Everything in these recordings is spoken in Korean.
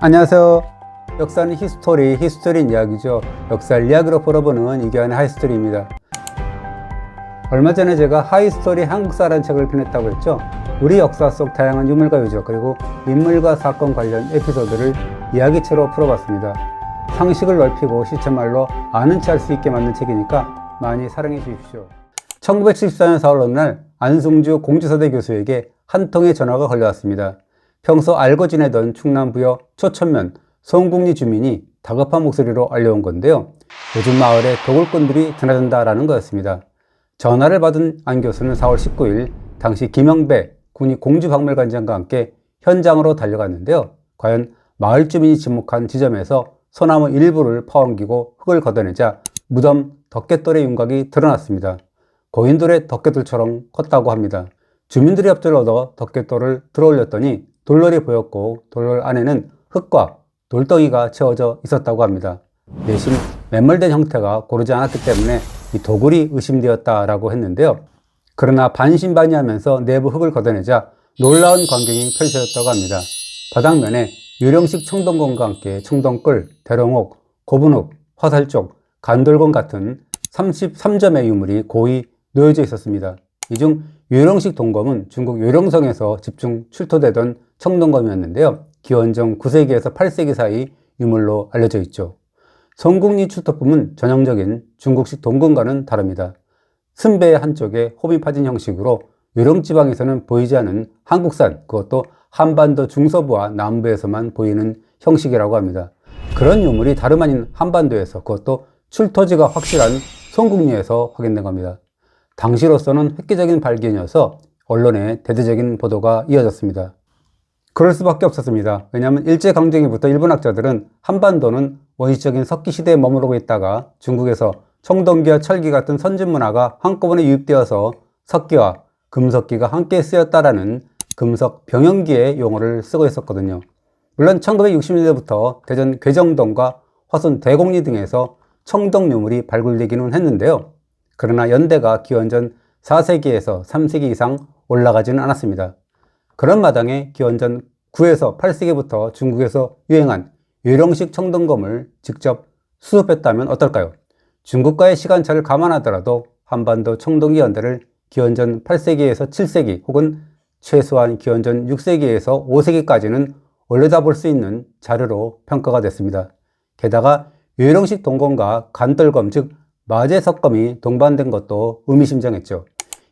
안녕하세요. 역사는 히스토리인 이야기죠. 역사를 이야기로 풀어보는 이기환의 하이스토리입니다. 얼마 전에 제가 하이스토리 한국사라는 책을 펴냈다고 했죠. 우리 역사 속 다양한 유물과 유적 그리고 인물과 사건 관련 에피소드를 이야기체로 풀어봤습니다. 상식을 넓히고 시체말로 아는 체 할 수 있게 만든 책이니까 많이 사랑해 주십시오. 1974년 4월 어느 날 안승주 공주서대 교수에게 한 통의 전화가 걸려왔습니다. 평소 알고 지내던 충남부여 초천면 송국리 주민이 다급한 목소리로 알려온 건데요. 요즘 마을에 도굴꾼들이 드나든다라는 거였습니다. 전화를 받은 안 교수는 4월 19일 당시 김영배 국립공주박물관장과 함께 현장으로 달려갔는데요. 과연 마을 주민이 지목한 지점에서 소나무 일부를 파옮기고 흙을 걷어내자 무덤 덮개돌의 윤곽이 드러났습니다. 고인돌의 덮개돌처럼 컸다고 합니다. 주민들이 협조를 얻어 덮개돌을 들어올렸더니 돌놀이 보였고 돌놀 안에는 흙과 돌덩이가 채워져 있었다고 합니다. 내심 매몰된 형태가 고르지 않았기 때문에 이 도굴이 의심되었다라고 했는데요. 그러나 반신반의하면서 내부 흙을 걷어내자 놀라운 광경이 펼쳐졌다고 합니다. 바닥면에 유령식 청동검과 함께 청동끌, 대롱옥, 고분옥, 화살쪽, 간돌검 같은 33점의 유물이 고이 놓여져 있었습니다. 이 중 유령식 동검은 중국 요령성에서 집중 출토되던 청동검이었는데요. 기원전 9세기에서 8세기 사이 유물로 알려져 있죠. 송국리 출토품은 전형적인 중국식 동검과는 다릅니다. 승배의 한쪽에 홈이 파진 형식으로 유령지방에서는 보이지 않은 한국산, 그것도 한반도 중서부와 남부에서만 보이는 형식이라고 합니다. 그런 유물이 다름 아닌 한반도에서, 그것도 출토지가 확실한 송국리에서 확인된 겁니다. 당시로서는 획기적인 발견이어서 언론에 대대적인 보도가 이어졌습니다. 그럴 수밖에 없었습니다. 왜냐하면 일제강점기부터 일본 학자들은 한반도는 원시적인 석기 시대에 머무르고 있다가 중국에서 청동기와 철기 같은 선진 문화가 한꺼번에 유입되어서 석기와 금석기가 함께 쓰였다라는 금석 병영기의 용어를 쓰고 있었거든요. 물론 1960년대부터 대전 괴정동과 화순 대곡리 등에서 청동 유물이 발굴되기는 했는데요. 그러나 연대가 기원전 4세기에서 3세기 이상 올라가지는 않았습니다. 그런 마당에 기원전 9에서 8세기부터 중국에서 유행한 요령식 청동검을 직접 수습했다면 어떨까요? 중국과의 시간차를 감안하더라도 한반도 청동기 연대를 기원전 8세기에서 7세기 혹은 최소한 기원전 6세기에서 5세기까지는 올려다볼 수 있는 자료로 평가가 됐습니다. 게다가 요령식 동검과 간돌검 즉 마제석검이 동반된 것도 의미심장했죠.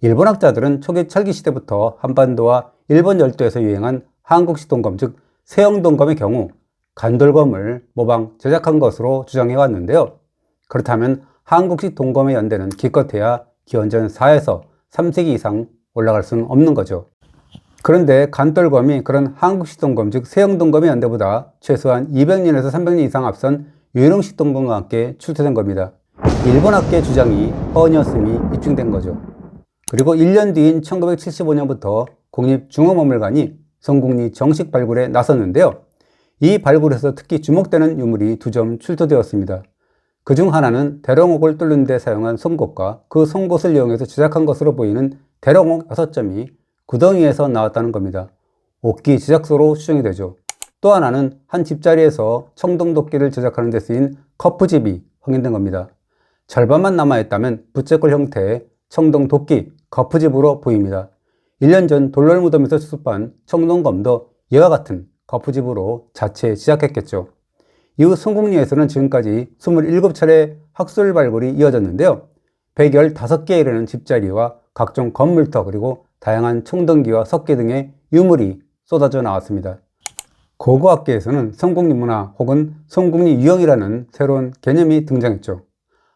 일본 학자들은 초기 철기 시대부터 한반도와 일본 열도에서 유행한 한국식 동검 즉 세형동검의 경우 간돌검을 모방 제작한 것으로 주장해왔는데요. 그렇다면 한국식 동검의 연대는 기껏해야 기원전 4에서 3세기 이상 올라갈 수는 없는 거죠. 그런데 간돌검이 그런 한국식 동검 즉 세형동검의 연대보다 최소한 200년에서 300년 이상 앞선 요령식 동검과 함께 출토된 겁니다. 일본학계의 주장이 허언이었음이 입증된 거죠. 그리고 1년 뒤인 1975년부터 국립중앙박물관이 송국리 정식 발굴에 나섰는데요. 이 발굴에서 특히 주목되는 유물이 2점 출토되었습니다. 그 중 하나는 대롱옥을 뚫는 데 사용한 송곳과 그 송곳을 이용해서 제작한 것으로 보이는 대롱옥 6점이 구덩이에서 나왔다는 겁니다. 옥기 제작소로 추정이 되죠. 또 하나는 한 집자리에서 청동도끼를 제작하는 데 쓰인 커프집이 확인된 겁니다. 절반만 남아있다면 부채꼴 형태의 청동도끼, 거푸집으로 보입니다. 1년 전 돌롤무덤에서 수습한 청동검도 이와 같은 거푸집으로 자체 제작했겠죠. 이후 송국리에서는 지금까지 27차례 학술 발굴이 이어졌는데요. 115개에 이르는 집자리와 각종 건물터 그리고 다양한 청동기와 석기 등의 유물이 쏟아져 나왔습니다. 고고학계에서는 송국리 문화 혹은 송국리 유형이라는 새로운 개념이 등장했죠.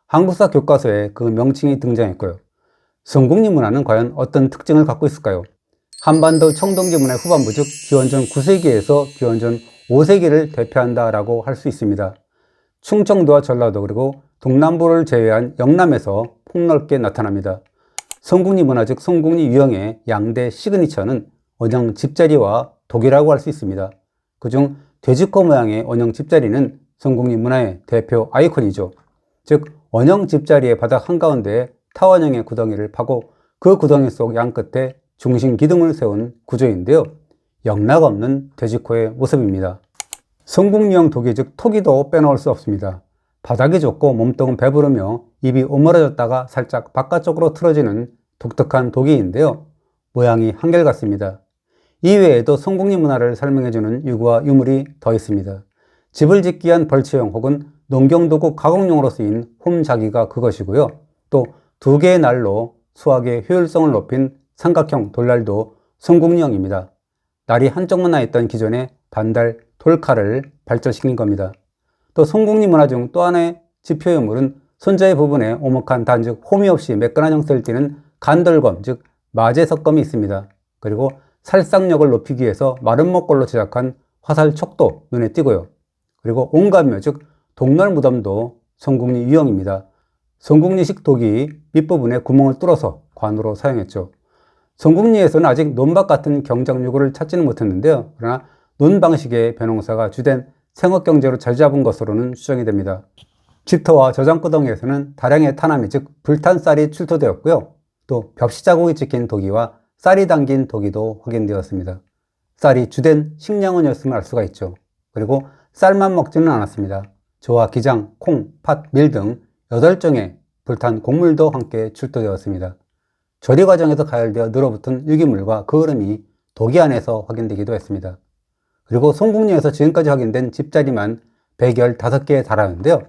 한국사 교과서에 그 명칭이 등장했고요. 송국리 문화는 과연 어떤 특징을 갖고 있을까요? 한반도 청동기 문화의 후반부 즉 기원전 9세기에서 기원전 5세기를 대표한다라고 할 수 있습니다. 충청도와 전라도 그리고 동남부를 제외한 영남에서 폭넓게 나타납니다. 송국리 문화 즉 송국리 유형의 양대 시그니처는 원형 집자리와 독이라고 할 수 있습니다. 그중 돼지코 모양의 원형 집자리는 송국리 문화의 대표 아이콘이죠. 즉 원형 집자리의 바닥 한가운데에 타원형의 구덩이를 파고 그 구덩이 속 양끝에 중심 기둥을 세운 구조인데요. 영락 없는 돼지코의 모습입니다. 송국리형 독이 즉 토기도 빼놓을 수 없습니다. 바닥이 좁고 몸통은 배부르며 입이 오므라졌다가 살짝 바깥쪽으로 틀어지는 독특한 독이인데요. 모양이 한결같습니다. 이외에도 송국리 문화를 설명해주는 유구와 유물이 더 있습니다. 집을 짓기 위한 벌채용 혹은 농경도구 가공용으로 쓰인 홈자기가 그것이고요. 또 두 개의 날로 수확의 효율성을 높인 삼각형 돌날도 송국리형입니다. 날이 한쪽만 나 있던 기존의 반달 돌칼을 발전시킨 겁니다. 또 송국리 문화 중 또 하나의 지표유물은 손자의 부분에 오목한 단즉 홈이 없이 매끈한 형태를 띠는 간돌검 즉 마제석검이 있습니다. 그리고 살상력을 높이기 위해서 마른 목골로 제작한 화살촉도 눈에 띄고요. 그리고 온감묘 즉 동날 무덤도 송국리 유형입니다. 송국리식 독이 밑부분에 구멍을 뚫어서 관으로 사용했죠. 송국리에서는 아직 논밭 같은 경작 유구를 찾지는 못했는데요. 그러나 논 방식의 벼농사가 주된 생업경제로 자리 잡은 것으로는 추정이 됩니다. 집터와 저장구덩이에서는 다량의 탄화미 즉 불탄 쌀이 출토되었고요. 또 벽시 자국이 찍힌 도기와 쌀이 담긴 도기도 확인되었습니다. 쌀이 주된 식량원이었음을 알 수가 있죠. 그리고 쌀만 먹지는 않았습니다. 조와 기장, 콩, 팥, 밀 등 8종의 불탄 곡물도 함께 출토되었습니다. 조리 과정에서 가열되어 늘어붙은 유기물과 그 흐름이 도기 안에서 확인되기도 했습니다. 그리고 송국리에서 지금까지 확인된 집자리만 115개에 달하는데요.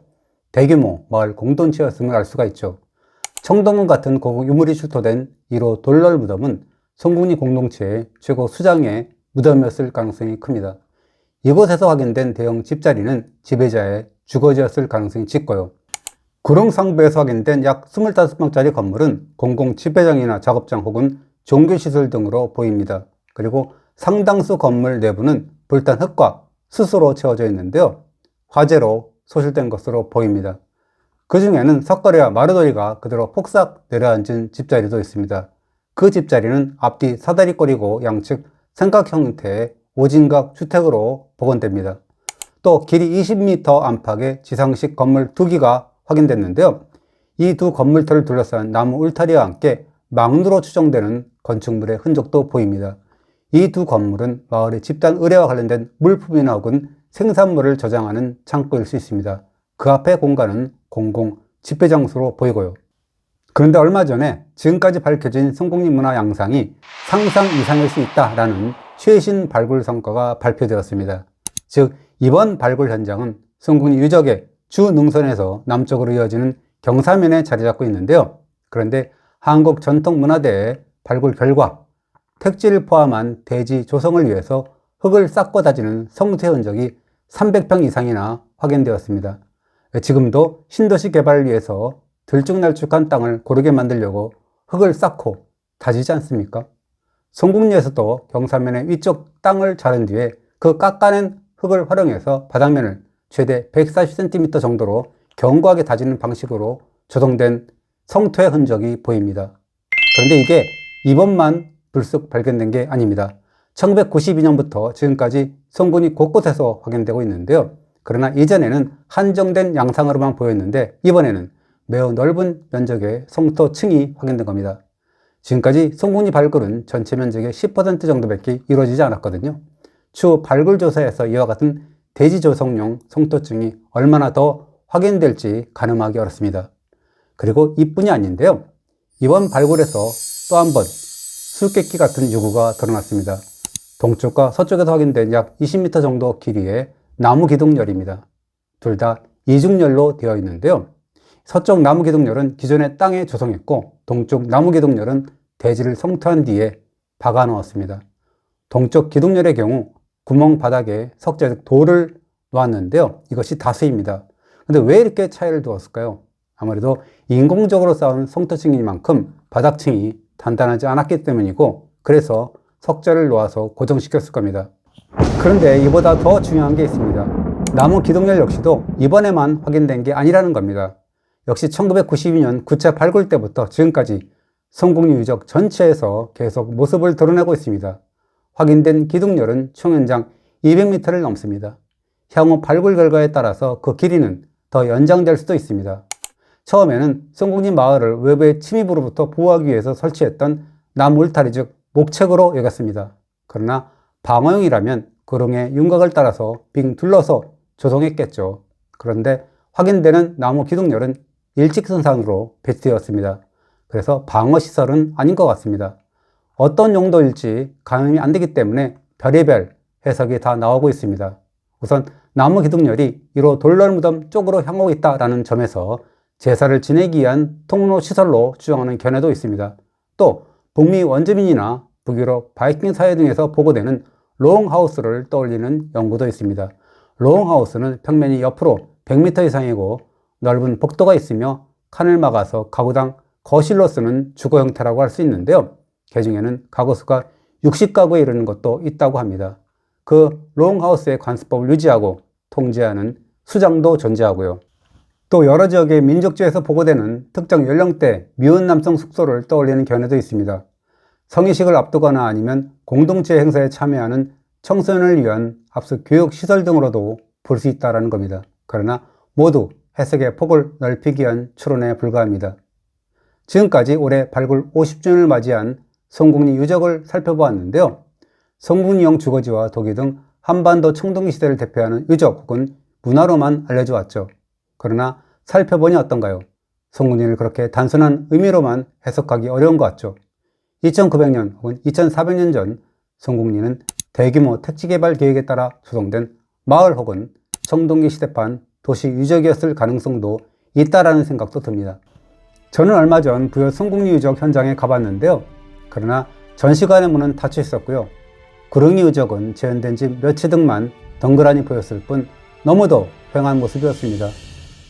대규모 마을 공동체였음을 알 수가 있죠. 청동문 같은 고급 유물이 출토된 1호 돌널 무덤은 송국리 공동체의 최고 수장의 무덤이었을 가능성이 큽니다. 이곳에서 확인된 대형 집자리는 지배자의 주거지였을 가능성이 짙고요. 구릉상부에서 확인된 약 25평짜리 건물은 공공 집회장이나 작업장 혹은 종교시설 등으로 보입니다. 그리고 상당수 건물 내부는 불탄 흙과 숯으로 채워져 있는데요. 화재로 소실된 것으로 보입니다. 그 중에는 석가래와 마루돌이가 그대로 폭삭 내려앉은 집자리도 있습니다. 그 집자리는 앞뒤 사다리꼴이고 양측 삼각형 형태의 오진각 주택으로 복원됩니다. 또 길이 20m 안팎의 지상식 건물 2기가 확인됐는데요. 이 두 건물터를 둘러싼 나무 울타리와 함께 망루로 추정되는 건축물의 흔적도 보입니다. 이 두 건물은 마을의 집단 의뢰와 관련된 물품이나 혹은 생산물을 저장하는 창고일 수 있습니다. 그 앞의 공간은 공공 집회장소로 보이고요. 그런데 얼마 전에 지금까지 밝혀진 송국리 문화 양상이 상상 이상일 수 있다라는 최신 발굴 성과가 발표되었습니다. 즉 이번 발굴 현장은 송국리 유적의 주 능선에서 남쪽으로 이어지는 경사면에 자리 잡고 있는데요. 그런데 한국전통문화대의 발굴 결과 택지를 포함한 대지 조성을 위해서 흙을 쌓고 다지는 성토의 흔적이 300평 이상이나 확인되었습니다. 지금도 신도시 개발을 위해서 들쭉날쭉한 땅을 고르게 만들려고 흙을 쌓고 다지지 않습니까? 송국리에서도 경사면의 위쪽 땅을 자른 뒤에 그 깎아낸 흙을 활용해서 바닥면을 최대 140cm 정도로 견고하게 다지는 방식으로 조성된 성토의 흔적이 보입니다. 그런데 이게 이번만 불쑥 발견된 게 아닙니다. 1992년부터 지금까지 송국리 곳곳에서 확인되고 있는데요. 그러나 이전에는 한정된 양상으로만 보였는데 이번에는 매우 넓은 면적의 성토층이 확인된 겁니다. 지금까지 송국리 발굴은 전체 면적의 10% 정도밖에 이루어지지 않았거든요. 추후 발굴 조사에서 이와 같은 대지 조성용 성토층이 얼마나 더 확인될지 가늠하기 어렵습니다. 그리고 이뿐이 아닌데요. 이번 발굴에서 또 한 번 수수께끼 같은 유구가 드러났습니다. 동쪽과 서쪽에서 확인된 약 20m 정도 길이의 나무 기둥열입니다. 둘 다 이중열로 되어 있는데요. 서쪽 나무 기둥열은 기존의 땅에 조성했고 동쪽 나무 기둥열은 대지를 성토한 뒤에 박아 넣었습니다. 동쪽 기둥열의 경우 구멍 바닥에 석재, 돌을 놓았는데요. 이것이 다수입니다. 근데 왜 이렇게 차이를 두었을까요? 아무래도 인공적으로 쌓은 성토층이만큼 바닥층이 단단하지 않았기 때문이고 그래서 석재를 놓아서 고정시켰을 겁니다. 그런데 이보다 더 중요한 게 있습니다. 나무 기둥열 역시도 이번에만 확인된 게 아니라는 겁니다. 역시 1992년 구체 발굴 때부터 지금까지 송국리 유적 전체에서 계속 모습을 드러내고 있습니다. 확인된 기둥열은 총 연장 200m를 넘습니다. 향후 발굴 결과에 따라서 그 길이는 더 연장될 수도 있습니다. 처음에는 송국리 마을을 외부의 침입으로부터 보호하기 위해서 설치했던 나무 울타리 즉 목책으로 여겼습니다. 그러나 방어용이라면 구릉의 윤곽을 따라서 빙 둘러서 조성했겠죠. 그런데 확인되는 나무 기둥열은 일직선상으로 배치되었습니다. 그래서 방어시설은 아닌 것 같습니다. 어떤 용도일지 가늠이 안 되기 때문에 별의별 해석이 다 나오고 있습니다. 우선 나무 기둥열이 1호 돌널무덤 쪽으로 향하고 있다는 점에서 제사를 지내기 위한 통로 시설로 추정하는 견해도 있습니다. 또 북미 원주민이나 북유럽 바이킹 사회 등에서 보고되는 롱하우스를 떠올리는 연구도 있습니다. 롱하우스는 평면이 옆으로 100m 이상이고 넓은 복도가 있으며 칸을 막아서 가구당 거실로 쓰는 주거 형태라고 할 수 있는데요. 그 중에는 가구 수가 60가구에 이르는 것도 있다고 합니다. 그 롱하우스의 관습법을 유지하고 통제하는 수장도 존재하고요. 또 여러 지역의 민족주에서 보고되는 특정 연령대 미혼 남성 숙소를 떠올리는 견해도 있습니다. 성의식을 앞두거나 아니면 공동체 행사에 참여하는 청소년을 위한 합숙 교육 시설 등으로도 볼 수 있다는 겁니다. 그러나 모두 해석의 폭을 넓히기 위한 추론에 불과합니다. 지금까지 올해 발굴 50주년을 맞이한 성국리 유적을 살펴보았는데요. 성국리형 주거지와 도기 등 한반도 청동기 시대를 대표하는 유적 혹은 문화로만 알려져 왔죠. 그러나 살펴보니 어떤가요? 성국리를 그렇게 단순한 의미로만 해석하기 어려운 것 같죠. 2900년 혹은 2400년 전 성국리는 대규모 택지개발 계획에 따라 조성된 마을 혹은 청동기 시대판 도시 유적이었을 가능성도 있다라는 생각도 듭니다. 저는 얼마 전 부여 성국리 유적 현장에 가봤는데요. 그러나 전시관의 문은 닫혀 있었고요. 구릉리 유적은 재현된 지 며칠 등만 덩그러니 보였을 뿐 너무도 휑한 모습이었습니다.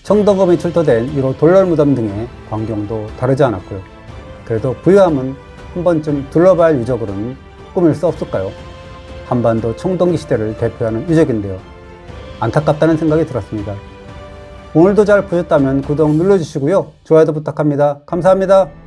청동검이 출토된 1호 돌널무덤 등의 광경도 다르지 않았고요. 그래도 부여함은 한 번쯤 둘러봐야 할 유적으로는 꾸밀 수 없을까요? 한반도 청동기 시대를 대표하는 유적인데요. 안타깝다는 생각이 들었습니다. 오늘도 잘 보셨다면 구독 눌러주시고요. 좋아요도 부탁합니다. 감사합니다.